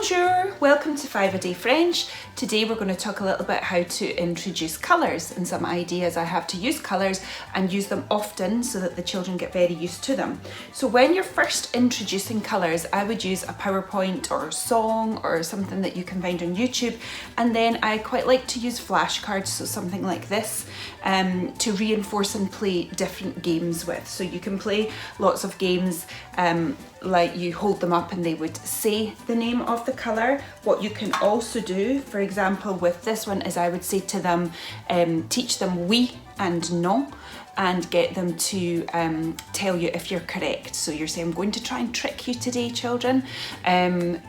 Bonjour, welcome to 5 A Day French. Today we're going to talk a little bit how to introduce colours and some ideas I have to use colours and use them often so that the children get very used to them. So when you're first introducing colours, I would use a PowerPoint or a song or something that you can find on YouTube, and then I quite like to use flashcards, so something like this, to reinforce and play different games with. So you can play lots of games like you hold them up and they would say the name of the colour. What you can also do, for example, with this one is I would say to them, teach them oui and non, and get them to tell you if you're correct. So you're saying, I'm going to try and trick you today, children.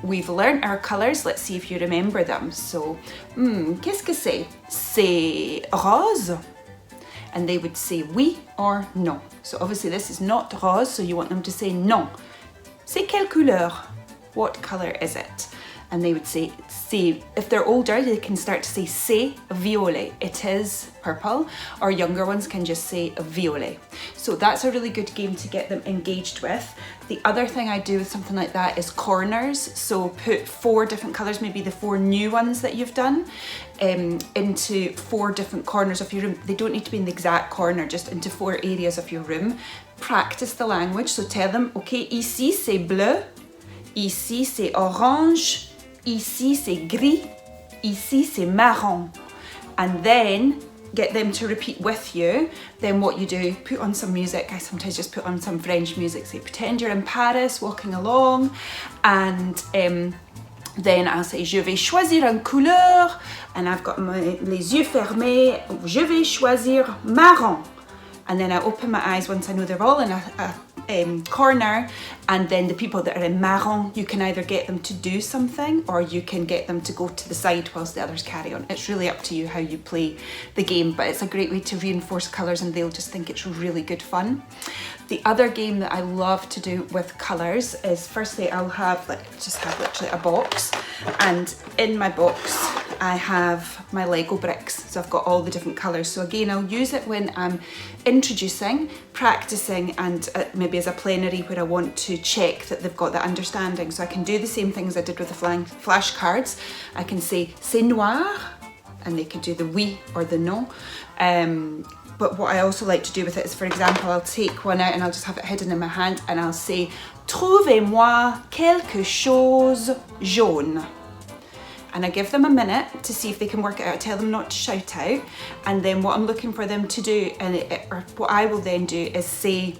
We've learnt our colours, let's see if you remember them. So, qu'est-ce que c'est? C'est rose. And they would say oui or non. So obviously this is not rose, so you want them to say non. C'est quelle couleur? What colour is it? And they would say, c'est. If they're older, they can start to say, c'est violet. It is purple. Or younger ones can just say violet. So that's a really good game to get them engaged with. The other thing I do with something like that is corners. So put 4 different colours, maybe the 4 new ones that you've done, into 4 different corners of your room. They don't need to be in the exact corner, just into 4 areas of your room. Practice the language. So tell them, okay, ici c'est bleu, ici c'est orange, ici c'est gris, ici c'est marron. And then get them to repeat with you. Then what you do, put on some music. I sometimes just put on some French music. Say, pretend you're in Paris walking along, and then I'll say, je vais choisir une couleur, and I've got les yeux fermés, je vais choisir marron. And then I open my eyes once I know they're all in a corner, and then the people that are in marron, you can either get them to do something or you can get them to go to the side whilst the others carry on. It's really up to you how you play the game, but it's a great way to reinforce colours and they'll just think it's really good fun. The other game that I love to do with colours is, firstly, I'll have literally a box, and in my box I have my Lego bricks. So I've got all the different colours. So again, I'll use it when I'm introducing, practicing, and maybe as a plenary where I want to check that they've got the understanding. So I can do the same things I did with the flashcards. I can say c'est noir, and they can do the oui or the non. But what I also like to do with it is, for example, I'll take one out and I'll just have it hidden in my hand and I'll say, trouvez-moi quelque chose jaune. And I give them a minute to see if they can work it out. I tell them not to shout out. And then what I'm looking for them to do, or what I will then do, is say,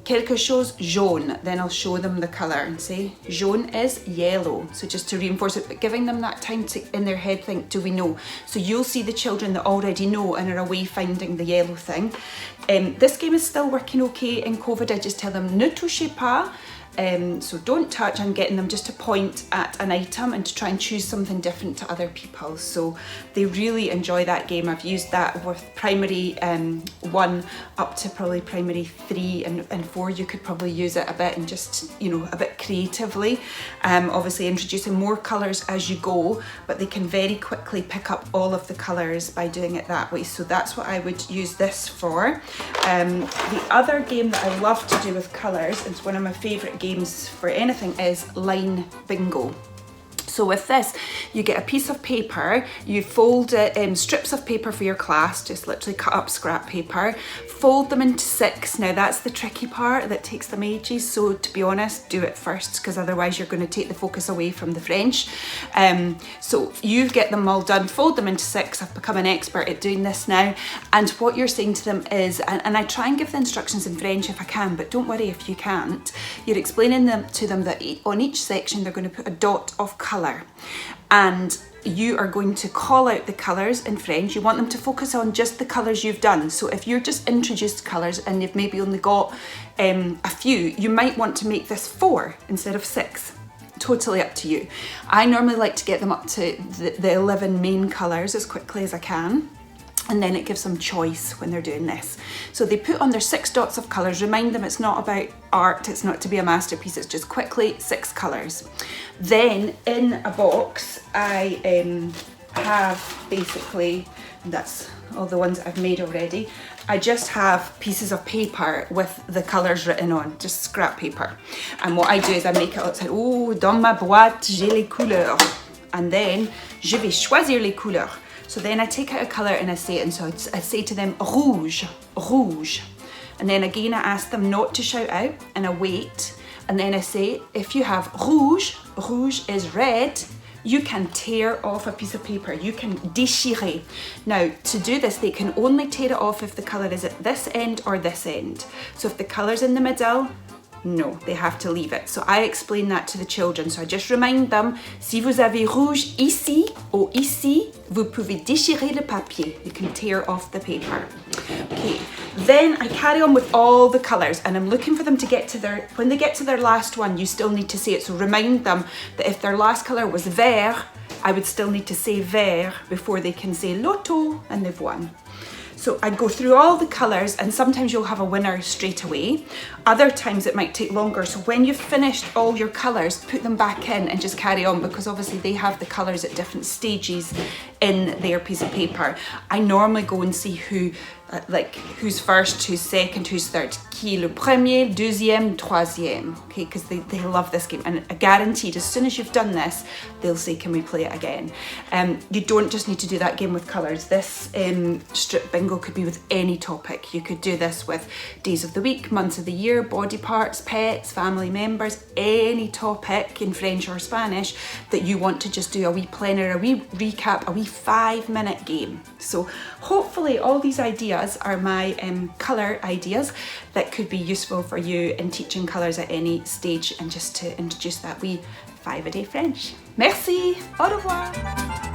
quelque chose jaune. Then I'll show them the colour and say, jaune is yellow. So just to reinforce it, but giving them that time to, in their head, think, do we know? So you'll see the children that already know and are away finding the yellow thing. This game is still working okay in COVID. I just tell them, ne touchez pas. So don't touch. I'm getting them just to point at an item and to try and choose something different to other people. So they really enjoy that game. I've used that with primary 1 up to probably primary 3 and 4. You could probably use it a bit and just, a bit creatively. Obviously introducing more colours as you go, but they can very quickly pick up all of the colours by doing it that way. So that's what I would use this for. The other game that I love to do with colours, it's one of my favourite games for anything, is line bingo. So with this, you get a piece of paper, you fold it in strips of paper for your class, just literally cut up scrap paper, fold them into 6. Now that's the tricky part that takes them ages, so to be honest, do it first, because otherwise you're going to take the focus away from the French. So you get them all done, fold them into 6. I've become an expert at doing this now, and what you're saying to them is, and I try and give the instructions in French if I can, but don't worry if you can't, you're explaining to them that on each section they're going to put a dot of colour. And you are going to call out the colours in French. You want them to focus on just the colours you've done. So if you're just introduced colours and you've maybe only got a few, you might want to make this 4 instead of 6. Totally up to you. I normally like to get them up to the 11 main colours as quickly as I can. And then it gives them choice when they're doing this. So they put on their 6 dots of colours. Remind them it's not about art, it's not to be a masterpiece, it's just quickly 6 colours. Then in a box I have basically, and that's all the ones I've made already, I just have pieces of paper with the colours written on, just scrap paper. And what I do is I make it outside, oh, dans ma boîte, j'ai les couleurs. And then, je vais choisir les couleurs. So then I take out a colour and I say it, and so I say to them, rouge, rouge. And then again I ask them not to shout out, and I wait. And then I say, if you have rouge, rouge is red, you can tear off a piece of paper, you can déchirer. Now, to do this, they can only tear it off if the colour is at this end or this end. So if the colour's in the middle, no, they have to leave it. So I explain that to the children. So I just remind them, si vous avez rouge ici ou ici, vous pouvez déchirer le papier. You can tear off the paper. Okay, then I carry on with all the colours, and I'm looking for them to get to their, when they get to their last one, you still need to say it. So remind them that if their last colour was vert, I would still need to say vert before they can say loto and they've won. So I go through all the colours, and sometimes you'll have a winner straight away. Other times it might take longer. So when you've finished all your colours, put them back in and just carry on, because obviously they have the colours at different stages in their piece of paper. I normally go and see who, like who's first, who's second, who's third. Qui est le premier, deuxième, troisième. Okay, because they love this game, and I guaranteed as soon as you've done this, they'll say, can we play it again? You don't just need to do that game with colours. This strip bingo could be with any topic. You could do this with days of the week, months of the year, body parts, pets, family members, any topic in French or Spanish that you want to just do a wee planner, a wee recap, a wee 5-minute game. So hopefully all these ideas are my colour ideas that could be useful for you in teaching colours at any stage, and just to introduce that wee 5-a-day French. Merci, au revoir.